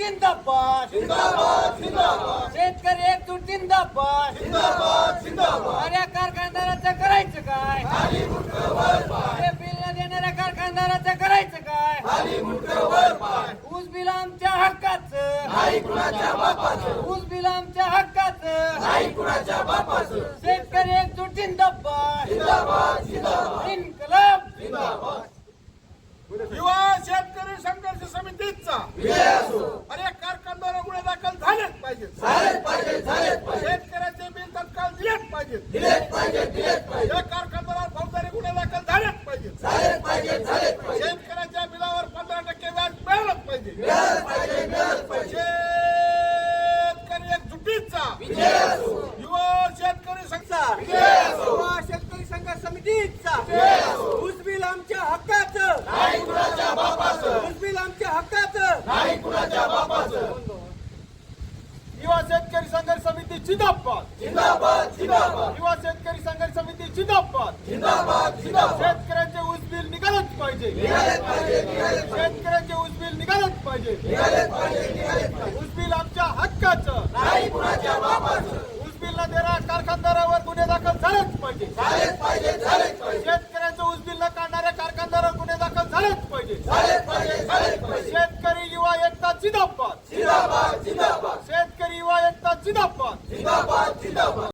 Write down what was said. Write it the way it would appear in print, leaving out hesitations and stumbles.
जिंदाबाद जिंदाबाद जिंदाबाद शेतकरी एकजूट जिंदाबाद जिंदाबाद जिंदाबाद अरे कारखानदाराचं करायचं काय खाली मुंडकं वर पाय अरे बिल न देणाऱ्या कारखानदाराचं करायचं काय खाली मुंडकं वर पाय ऊस बिल आमच्या हक्काचं नाही कुणाच्या बापाचं ऊस बिल आमच्या हक्काचं नाही कुणाच्या बापाचं शेतकरी एकजूट जिंदाबाद जिंदाबाद जिंदाबाद इन्कलाब जिंदाबाद युवा शेतकरी संघर्ष समितीचा विजय असो अरे कारखानदारामुळे दाखल झालेच पाहिजे झालेच पाहिजे झालेच पाहिजे शेतकऱ्याचे बिल तत्काळ दिलेच पाहिजे दिलेच पाहिजे दिलेच पाहिजे या कारखानदारावर फौजदारी गुन्हे दाखल झालेच पाहिजे झालेच पाहिजे झालेच पाहिजे शेतकऱ्याच्या बिलावर 15% व्याज मिळालंच पाहिजे मिळालंच पाहिजे मिळालंच पाहिजे शेतकरी एकजुटीचा विजय असो युवा शेतकरी संघ विजय असो युवा शेतकरी संघर्ष समितीचा विजय असो ऊस बिल आमच्या हक्काचं नाही कुणाच्या बापाचं ऊस बिल आमच्या हक्काचं नाही कुणाच्या बापाचं युवा शेतकरी संघर्ष समिती जिंदाबाद जिंदाबाद जिंदाबाद युवा शेतकरी संघर्ष समिती जिंदाबाद जिंदाबाद जिंदाबाद शेतकऱ्यांचे ऊस बिल निघालच पाहिजे निघालेच पाहिजे निघालेच पाहिजे शेतकऱ्यांचे ऊस बिल निघालच पाहिजे निघालेच पाहिजे निघालेच पाहिजे ऊस बिल आमच्या हक्काचं नाही कुणाच्या बापाचं ऊस बिल न देणाऱ्या कारखानदारावर गुन्हे दाखल झालेच पाहिजे झालेच पाहिजे झालेच पाहिजे शेतकऱ्यांचं ऊस बिल न काढणाऱ्या कारखानदारावर गुन्हे दाखल झालेच पाहिजे झालेच पाहिजे झालेच पाहिजे शेतकरी युवा एकता जिंदाबाद जिंदाबाद जिंदाबाद शेतकरी युवा एकता जिंदाबाद जिंदाबाद